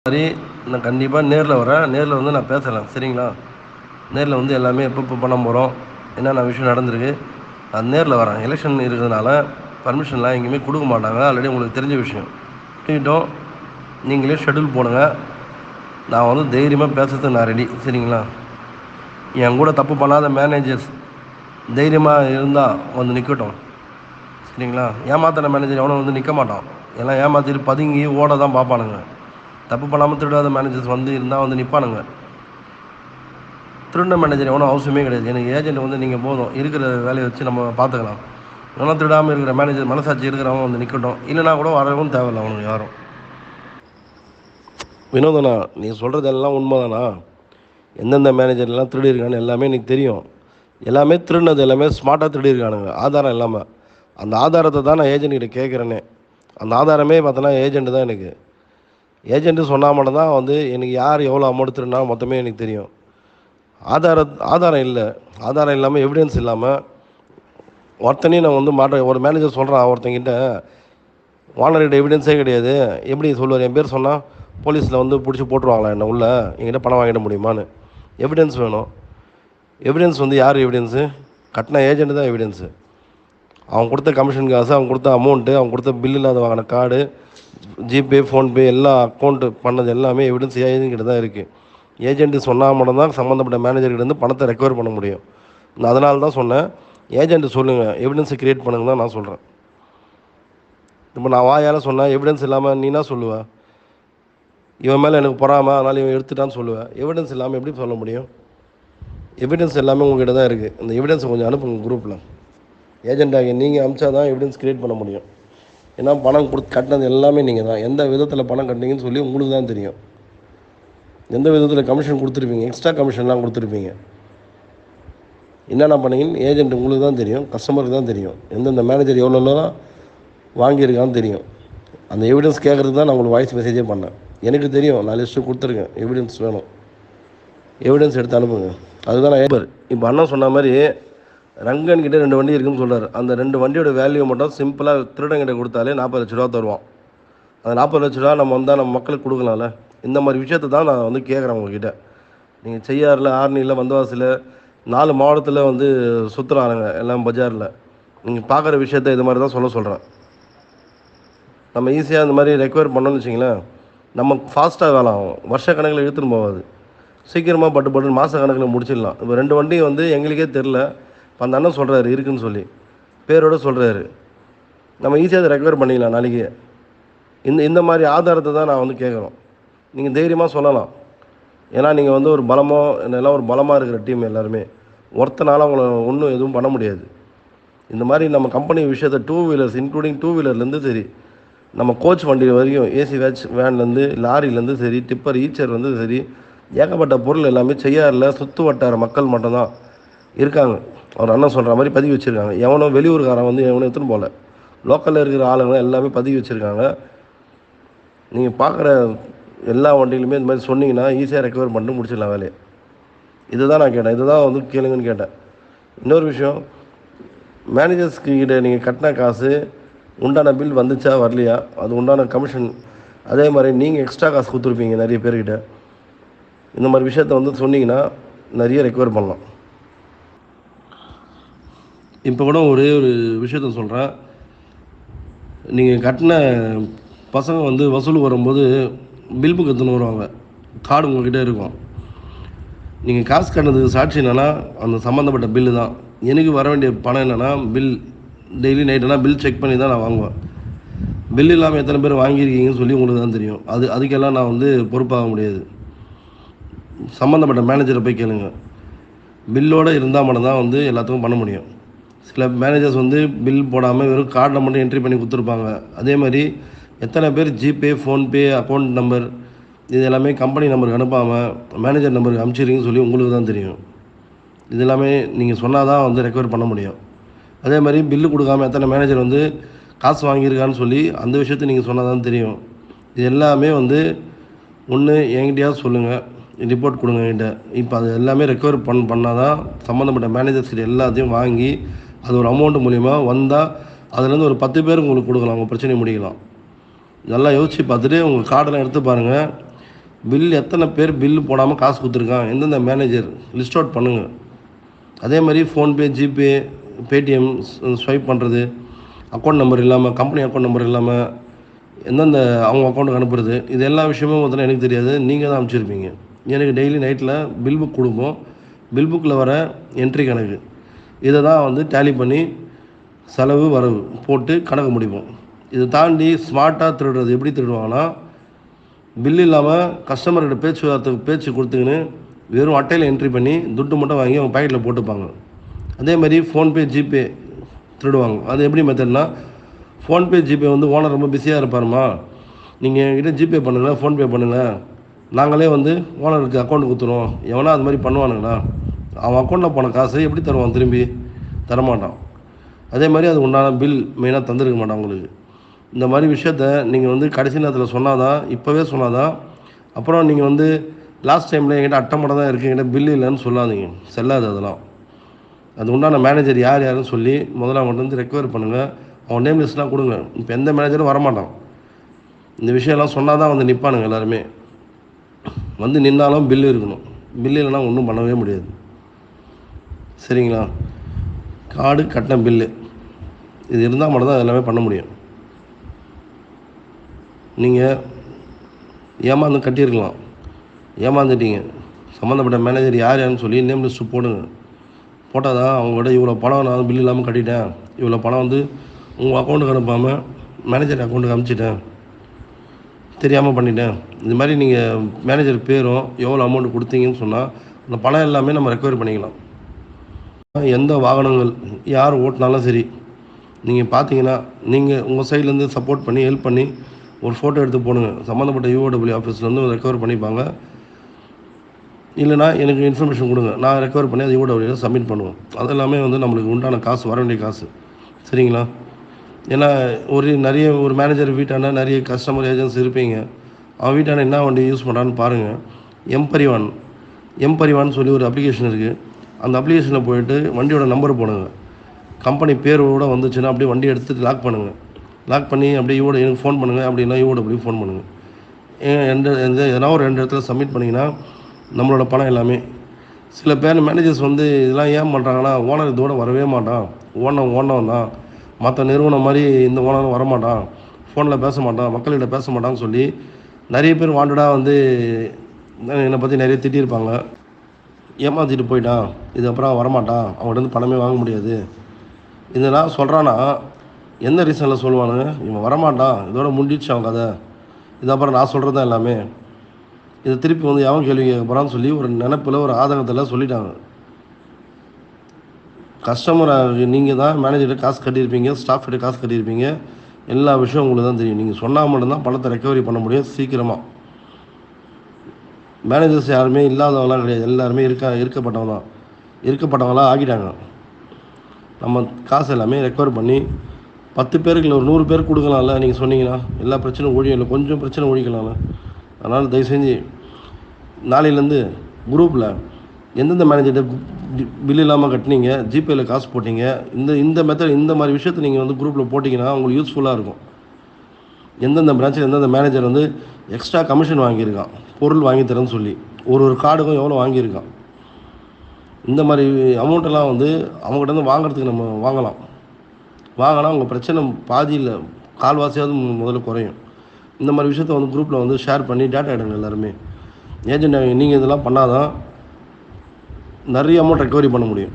மாதிரி நான் கண்டிப்பாக நேரில் வரேன். நேரில் வந்து நான் பேசலாம், சரிங்களா? நேரில் வந்து எல்லாமே எப்போ பண்ண போகிறோம், என்னென்ன விஷயம் நடந்திருக்கு, நான் நேரில் வரேன். எலெக்ஷன் இருக்கிறதுனால பர்மிஷன்லாம் எங்கேயுமே கொடுக்க மாட்டாங்க. ஆல்ரெடி உங்களுக்கு தெரிஞ்ச விஷயம். கிட்டோம் நீங்களே ஷெட்யூல் போடுங்க. நான் வந்து தைரியமாக பேசுறதுக்கு நான் ரெடி, சரிங்களா? என் கூட தப்பு பண்ணாத மேனேஜர்ஸ் தைரியமாக இருந்தால் வந்து நிற்கட்டும், சரிங்களா? ஏமாத்தின மேனேஜர் எவனும் வந்து நிற்க மாட்டான். எல்லாம் ஏமாற்றிட்டு பதுங்கி ஓட தான் பார்ப்பானுங்க. தப்பு பண்ணாமல் திருடாத மேனேஜர்ஸ் வந்து இருந்தால் வந்து நிற்பானுங்க. திருடின மேனேஜர் எவனும் அவசியமே கிடையாது. எனக்கு ஏஜென்ட் வந்து நீங்கள் போதும், இருக்கிற வேலையை வச்சு நம்ம பார்த்துக்கலாம். எவனும் திருடாமல் இருக்கிற மேனேஜர் மனசாட்சி இருக்கிறவங்க வந்து நிற்கட்டும். இல்லைனா கூட வரவும் தேவையில்லை அவனுக்கு யாரும். வினோதனா, நீ சொல்கிறதெல்லாம் உண்மைதானா? எந்தெந்த மேனேஜர்லாம் திருடி இருக்கான்னு எல்லாமே எனக்கு தெரியும். எல்லாமே திருடினது எல்லாமே ஸ்மார்ட்டாக திருடி இருக்கானுங்க, ஆதாரம் இல்லாமல். அந்த ஆதாரத்தை தான் நான் ஏஜென்ட்கிட்ட கேட்குறேன்னே. அந்த ஆதாரமே பார்த்தோன்னா ஏஜென்ட்டு தான் எனக்கு. ஏஜென்ட்டு சொன்னால் மட்டும் தான் வந்து எனக்கு யார் எவ்வளோ அமௌண்ட் திருடினா மொத்தமே எனக்கு தெரியும். ஆதாரம் இல்லை. ஆதாரம் இல்லாமல் எவிடன்ஸ் இல்லாமல் ஒருத்தனையும் நான் வந்து ஒரு மேனேஜர் சொல்கிறான் ஒருத்தங்கிட்ட, ஓனர்கிட்ட எவிடன்ஸே கிடையாது, எப்படி சொல்லுவார்? என் பேர் சொன்னால் போலீஸில் வந்து பிடிச்சி போட்டுருவாங்களா என்ன உள்ள, என்கிட்ட பணம் வாங்கிட முடியுமான்னு. எவிடன்ஸ் வேணும். எவிடன்ஸ் வந்து யார் எவிடன்ஸு? கட்டின ஏஜென்ட்டு தான் எவிடன்ஸு. அவன் கொடுத்த கமிஷன் காசு, அவன் கொடுத்த அமௌண்ட்டு, அவன் கொடுத்த பில் இல்லாத வாங்கின கார்டு, ஜிபே, ஃபோன்பே எல்லா அக்கௌண்ட்டு பண்ணது எல்லாமே எவிடன்ஸ் ஏஜென்ட்கிட்ட தான் இருக்குது. ஏஜென்ட்டு சொன்னால் மட்டும்தான் சம்மந்தப்பட்ட மேனேஜர்கிட்டேருந்து பணத்தை ரெக்கவர் பண்ண முடியும். நான் அதனால தான் சொன்னேன், ஏஜென்ட்டு சொல்லுங்கள், எவிடன்ஸை க்ரியேட் பண்ணுங்க தான் நான் சொல்கிறேன். இப்போ நான் வாயால் சொன்னேன், எவிடன்ஸ் இல்லாமல் நீ என்ன சொல்லுவேன்? இவன் மேலே எனக்கு பொறாமல் அதனால் இவன் எடுத்துட்டான்னு சொல்லுவேன். எவிடன்ஸ் இல்லாமல் எப்படி சொல்ல முடியும்? எவிடன்ஸ் எல்லாமே உங்கள்கிட்ட தான் இருக்குது. அந்த எவிடன்ஸை கொஞ்சம் அனுப்புங்க குரூப்பில். ஏஜென்ட்டாக நீங்கள் அனுப்பிச்சா தான் எவிடன்ஸ் க்ரியேட் பண்ண முடியும். ஏன்னா பணம் கட்டினது எல்லாமே நீங்கள் தான். எந்த விதத்தில் பணம் கட்டினீங்கன்னு சொல்லி உங்களுக்கு தான் தெரியும். எந்த விதத்தில் கமிஷன் கொடுத்துருப்பீங்க, எக்ஸ்ட்ரா கமிஷன்லாம் கொடுத்துருப்பீங்க, என்னென்ன பண்ணீங்கன்னு ஏஜென்ட் உங்களுக்கு தான் தெரியும், கஸ்டமருக்கு தான் தெரியும். எந்தெந்த மேனேஜர் எவ்வளோலாம் வாங்கியிருக்கான்னு தெரியும். அந்த எவிடன்ஸ் கேட்குறதுக்கு தான் நான் உங்களுக்கு வாய்ஸ் மெசேஜே பண்ணேன். எனக்கு தெரியும், நான் லிஸ்ட்டு கொடுத்துருக்கேன். எவிடன்ஸ் வேணும், எவிடன்ஸ் எடுத்து அனுப்புங்க. அதுதான் நான் இப்போ அண்ணன் சொன்ன மாதிரி ரங்கன்கிட்ட 2 வண்டி இருக்குதுன்னு சொல்கிறார். அந்த 2 வண்டியோட வேல்யூ மட்டும் சிம்பிளாக திருடங்கிட்ட கொடுத்தாலே 40 லட்ச ரூபா தருவான். அந்த 40 லட்ச ரூபா நம்ம வந்தால் நம்ம மக்களுக்கு கொடுக்கலாம்ல. இந்த மாதிரி விஷயத்தை தான் நான் வந்து கேட்குறேன் உங்ககிட்ட. நீங்கள் செய்யாறில், ஆர்னியில், வந்தவாசில் 4 மாவட்டத்தில் வந்து சுற்றுறானுங்க எல்லாம் பஜாரில். நீங்கள் பார்க்குற விஷயத்த இது மாதிரி தான் சொல்கிறேன். நம்ம ஈஸியாக இந்த மாதிரி ரெக்கவர் பண்ணோன்னு வச்சிங்களேன், நம்ம ஃபாஸ்ட்டாக வேலை ஆகும். வருஷ கணக்கில் இழுத்துன்னு போகாது. சீக்கிரமாக பட்டு மாத கணக்கில் முடிச்சிடலாம். இப்போ 2 வண்டி வந்து எங்களுக்கே தெரில, அந்த அண்ணன் சொல்கிறாரு இருக்குன்னு சொல்லி பேரோடு சொல்கிறாரு. நம்ம ஈஸியாக அதை ரெக்கவர் பண்ணிக்கலாம் நாளைக்கு. இந்த மாதிரி ஆதாரத்தை தான் நான் வந்து கேட்குறோம். நீங்கள் தைரியமாக சொல்லலாம். ஏன்னா நீங்கள் வந்து ஒரு எல்லாம் ஒரு பலமாக இருக்கிற டீம் எல்லாருமே. ஒருத்தனால அவங்கள ஒன்றும் எதுவும் பண்ண முடியாது. இந்த மாதிரி நம்ம கம்பெனி விஷயத்தை 2 வீலர்ஸ் இன்க்ளூடிங் 2 வீலர்லேருந்து சரி, நம்ம கோச் வண்டி வரைக்கும், ஏசி வேன்லேருந்து, லாரிலேருந்து சரி, டிப்பர், ஈச்சர்லேருந்து சரி, ஏகப்பட்ட பொருள் எல்லாமே செய்யாரில் சுற்று வட்டார மக்கள் மட்டும்தான் இருக்காங்க. அவர் அண்ணன் சொல்கிற மாதிரி பதிவு வச்சுருக்காங்க. எவனோ வெளியூர்காரன் வந்து எவனோ எடுத்துன்னு போகல. லோக்கலில் இருக்கிற ஆளுங்க எல்லாமே பதிவு வச்சுருக்காங்க. நீங்கள் பார்க்குற எல்லா வண்டிகளுமே இந்த மாதிரி சொன்னீங்கன்னா ஈஸியாக ரெக்கவர் பண்ணிட்டு முடிச்சிடலாம் வேலையை. இதுதான் நான் கேட்டேன். இதுதான் வந்து கேளுங்கன்னு கேட்டேன். இன்னொரு விஷயம், மேனேஜர்ஸ்கிட்ட நீங்கள் கட்டின காசு உண்டான பில் வந்துச்சா வரலையா, அது உண்டான கமிஷன், அதே மாதிரி நீங்கள் எக்ஸ்ட்ரா காசு கொடுத்துருப்பீங்க நிறைய பேர்கிட்ட. இந்த மாதிரி விஷயத்த வந்து சொன்னீங்கன்னா நிறைய ரெக்கவர் பண்ணலாம். இப்போ கூட ஒரே ஒரு விஷயத்த சொல்கிறேன். நீங்கள் கட்டின பசங்க வந்து வசூல் வரும்போது பில் புக் எடுத்துன்னு வருவாங்க. கார்டு உங்கள்கிட்ட இருக்கும். நீங்கள் காசு கட்டினதுக்கு சாட்சி என்னென்னா அந்த சம்மந்தப்பட்ட பில்லு தான். எனக்கு வர வேண்டிய பணம் என்னென்னா பில். டெய்லி நைட்டெல்லாம் பில் செக் பண்ணி தான் நான் வாங்குவேன். பில் இல்லாமல் எத்தனை பேர் வாங்கியிருக்கீங்கன்னு சொல்லி உங்களுக்கு தான் தெரியும். அதுக்கெல்லாம் நான் வந்து பொறுப்பாக முடியாது. சம்மந்தப்பட்ட மேனேஜரை போய் கேளுங்க. பில்லோடு இருந்தால் மட்டும்தான் வந்து எல்லாத்துக்கும் பண்ண முடியும். சில மேனேஜர்ஸ் வந்து பில் போடாமல் வெறும் கார்டில் மட்டும் என்ட்ரி பண்ணி கொடுத்துருப்பாங்க. அதே மாதிரி எத்தனை பேர் ஜிபே, ஃபோன்பே, அக்கௌண்ட் நம்பர் இது எல்லாமே கம்பெனி நம்பருக்கு அனுப்பாமல் மேனேஜர் நம்பருக்கு அனுப்பிச்சிருக்கீங்கன்னு சொல்லி உங்களுக்கு தான் தெரியும். இது எல்லாமே நீங்கள் சொன்னால் தான் வந்து ரெக்கவர் பண்ண முடியும். அதே மாதிரி பில்லு கொடுக்காமல் எத்தனை மேனேஜர் வந்து காசு வாங்கியிருக்கான்னு சொல்லி அந்த விஷயத்தை நீங்கள் சொன்னால் தான் தெரியும். இது எல்லாமே வந்து ஒன்று என்கிட்டயாவது சொல்லுங்கள், ரிப்போர்ட் கொடுங்க என்கிட்ட. இப்போ அது எல்லாமே ரெக்கவர் பண்ணால் தான் சம்மந்தப்பட்ட மேனேஜர்ஸ்கிட்ட எல்லாத்தையும் வாங்கி அது ஒரு அமௌண்ட்டு மூலிமா வந்தால் அதுலேருந்து ஒரு 10 பேர் உங்களுக்கு கொடுக்கலாம், உங்கள் பிரச்சனையை முடிக்கலாம். நல்லா யோசித்து பார்த்துட்டு உங்கள் கார்டெல்லாம் எடுத்து பாருங்கள். பில் எத்தனை பேர் பில்லு போடாமல் காசு கொடுத்துருக்கான், எந்தெந்த மேனேஜர் லிஸ்ட் அவுட் பண்ணுங்கள். அதே மாதிரி ஃபோன்பே, ஜிபே, பேடிஎம் ஸ்வைப் பண்ணுறது, அக்கௌண்ட் நம்பர் இல்லாமல், கம்பெனி அக்கௌண்ட் நம்பர் இல்லாமல் எந்தெந்த அவங்க அக்கௌண்ட்டுக்கு அனுப்புறது, இது எல்லா விஷயமும் பார்த்தீங்கன்னா எனக்கு தெரியாது, நீங்கள் தான் அனுப்பிச்சிருப்பீங்க. எனக்கு டெய்லி நைட்டில் பில் புக் கொடுப்போம். பில் புக்கில் வர என்ட்ரி கணக்கு இதை தான் வந்து டேலி பண்ணி செலவு வரவு போட்டு கணக்கு முடிப்போம். இதை தாண்டி ஸ்மார்ட்டாக திருடுறது எப்படி திருடுவாங்கன்னா, பில் இல்லாமல் கஸ்டமர்கிட்ட பேச்சு கொடுத்துக்கின்னு வெறும் அட்டையில் என்ட்ரி பண்ணி துட்டு மட்டும் வாங்கி அவங்க பாக்கெட்டில் போட்டுப்பாங்க. அதேமாதிரி ஃபோன்பே, ஜிபே திருடுவாங்க. அது எப்படி மெத்தட்னா, ஃபோன்பே, ஜிபே வந்து ஓனர் ரொம்ப பிஸியாக இருப்பாருமா, நீங்கள் என்கிட்ட ஜிபே பண்ணுங்கள், ஃபோன்பே பண்ணுங்கள், நாங்களே வந்து ஓனருக்கு அக்கௌண்ட் கொடுத்துருவோம். எவனா அது மாதிரி பண்ணுவானுங்களா? அவன் அக்கௌண்ட்டில் போன காசை எப்படி தருவான்? திரும்பி தரமாட்டான். அதே மாதிரி அது உண்டான பில் மெயினாக தந்துருக்க மாட்டான் உங்களுக்கு. இந்த மாதிரி விஷயத்த நீங்கள் வந்து கடைசி நேரத்தில் சொன்னால் தான், இப்போவே சொன்னால் தான், அப்புறம் நீங்கள் வந்து லாஸ்ட் டைமில் என்கிட்ட அட்டை தான் இருக்குது, என்கிட்ட பில் இல்லைன்னு சொல்லாதீங்க. செல்லாது அதெல்லாம். அது உண்டான மேனேஜர் யார் யாருன்னு சொல்லி முதல்ல அவங்கள்ட்ட வந்து ரெக்கவர் பண்ணுங்கள். அவன் நேம் லிஸ்ட்லாம் கொடுங்க. இப்போ எந்த மேனேஜரும் வரமாட்டான். இந்த விஷயம்லாம் சொன்னால் தான் வந்து நிற்பானுங்க எல்லாருமே. வந்து நின்னாலும் பில்லு இருக்கணும். பில்லு இல்லைனா ஒன்றும் பண்ணவே முடியாது. சரிங்களா? கார்டு, கட்டின பில்லு இது இருந்தால் மட்டும்தான் எல்லாமே பண்ண முடியும். நீங்கள் ஏமாந்து கட்டியிருக்கலாம், ஏமாந்துட்டீங்க. சம்மந்தப்பட்ட மேனேஜர் யார் யாருன்னு சொல்லி நேம் லிஸ்ட்டு போடுங்க. போட்டால் தான் அவங்களோட இவ்வளோ பணம் நான் பில் இல்லாமல் கட்டிட்டேன், இவ்வளோ பணம் வந்து உங்கள் அக்கௌண்ட்டுக்கு அனுப்பாமல் மேனேஜர் அக்கௌண்ட்டுக்கு அனுப்பிச்சிட்டேன், தெரியாமல் பண்ணிட்டேன். இது மாதிரி நீங்கள் மேனேஜர் பேரும் எவ்வளோ அமௌண்ட் கொடுத்தீங்கன்னு சொன்னால் அந்த பணம் எல்லாமே நம்ம ரெக்கவர் பண்ணிக்கலாம். எந்த வாகனங்கள் யார் ஓட்டினாலும் சரி, நீங்கள் பார்த்தீங்கன்னா நீங்கள் உங்கள் சைட்லேருந்து சப்போர்ட் பண்ணி ஹெல்ப் பண்ணி ஒரு ஃபோட்டோ எடுத்து போடுங்க. சம்மந்தப்பட்ட யூஓடபிள்யூ ஆஃபீஸ்லேருந்து ரெக்கவர் பண்ணிப்பாங்க. இல்லைனா எனக்கு இன்ஃபர்மேஷன் கொடுங்க, நான் ரெக்கவர் பண்ணி அது யூஓடபிள்யூவில் சப்மிட் பண்ணுவேன். அதெல்லாமே வந்து நம்மளுக்கு உண்டான காசு, வர வேண்டிய காசு. சரிங்களா? ஏன்னா ஒரு மேனேஜர் வீட்டான நிறைய கஸ்டமர் ஏஜென்ட்ஸ் இருப்பீங்க. அவன் வீட்டான என்ன வண்டி யூஸ் பண்ணுறான்னு பாருங்கள். எம்பரிவான் சொல்லி ஒரு அப்ளிகேஷன் இருக்குது. அந்த அப்ளிகேஷனில் போய்ட்டு வண்டியோட நம்பர் போடுங்க. கம்பெனி பேரோடு வந்துச்சுன்னா அப்படியே வண்டி எடுத்துகிட்டு லாக் பண்ணுங்கள். லாக் பண்ணி அப்படியே எனக்கு ஃபோன் பண்ணுங்கள், அப்படின்னா அப்படியே ஃபோன் பண்ணுங்கள். எதனா ஒரு 2 இடத்துல சப்மிட் பண்ணிங்கன்னா நம்மளோட பணம் எல்லாமே. சில பேர் மேனேஜர்ஸ் வந்து இதெல்லாம் ஏன் பண்ணுறாங்கன்னா, ஓனர் இதோட வரவே மாட்டான், ஓனர் தான், மற்ற நிறுவனம் மாதிரி இந்த ஓனரும் வரமாட்டான், ஃபோனில் பேச மாட்டான், மக்கள்கிட்ட பேச மாட்டான்னு சொல்லி நிறைய பேர் வாண்டடாக வந்து என்னை பற்றி நிறைய திட்டியிருப்பாங்க. ஏமாற்றிட்டு போயிட்டான், இது அப்புறம் வரமாட்டான், அவங்கள்ட்ட வந்து பணமே வாங்க முடியாது, இதெல்லாம் சொல்கிறான்னா எந்த ரீசனில் சொல்லுவானுங்க? இவன் வரமாட்டான், இதோட முடிச்சு அவன் கதை, இது அப்புறம் நான் சொல்கிறது தான் எல்லாமே, இதை திருப்பி வந்து எவன் கேள்வி கேட்க போகிறான்னு சொல்லி ஒரு நினைப்பில், ஒரு ஆதங்கத்தில் சொல்லிட்டாங்க. கஸ்டமராக நீங்கள் தான் மேனேஜர்கிட்ட காசு கட்டியிருப்பீங்க, ஸ்டாஃப்கிட்ட காசு கட்டியிருப்பீங்க, எல்லா விஷயம் உங்களுக்கு தான் தெரியும். நீங்கள் சொன்னால் மட்டும்தான் பணத்தை ரெக்கவரி பண்ண முடியும் சீக்கிரமாக. மேனேஜர்ஸ் யாருமே இல்லாதவங்களாம் கிடையாது, எல்லாருமே இருக்கப்பட்டவங்களாம் ஆகிட்டாங்க. நம்ம காசு எல்லாமே ரெக்கவர் பண்ணி 10 பேருக்கு இல்லை, ஒரு 100 பேருக்கு கொடுக்கலாம்ல. நீங்கள் சொன்னீங்கன்னா எல்லா பிரச்சனையும் ஒழியும், இல்லை கொஞ்சம் பிரச்சனை ஒழிக்கலாம்ல. அதனால் தயவு செஞ்சு நாளையிலேருந்து குரூப்பில் எந்தெந்த மேனேஜர்கிட்ட பில் இல்லாமல் கட்டினீங்க, ஜிபேயில் காசு போட்டிங்க, இந்த மெத்தட், இந்த மாதிரி விஷயத்தை நீங்கள் வந்து குரூப்பில் போட்டிங்கன்னா உங்களுக்கு யூஸ்ஃபுல்லாக இருக்கும். எந்தெந்த பிரான்ச்சில் எந்தெந்த மேனேஜர் வந்து எக்ஸ்ட்ரா கமிஷன் வாங்கியிருக்கான், பொருள் வாங்கி தரேன்னு சொல்லி ஒரு கார்டுக்கும் எவ்வளோ வாங்கியிருக்கான், இந்த மாதிரி அமௌண்ட்டெல்லாம் வந்து அவங்ககிட்ட வந்து வாங்குறதுக்கு நம்ம வாங்கினா உங்கள் பிரச்சனை பாதியில் கால்வாசியாவது முதல்ல குறையும். இந்த மாதிரி விஷயத்த வந்து குரூப்பில் வந்து ஷேர் பண்ணி டேட்டா எடுங்க எல்லாருமே. ஏஜென்ட் நீங்கள் இதெல்லாம் பண்ணாதான் நிறைய அமௌண்ட் ரெக்கவரி பண்ண முடியும்.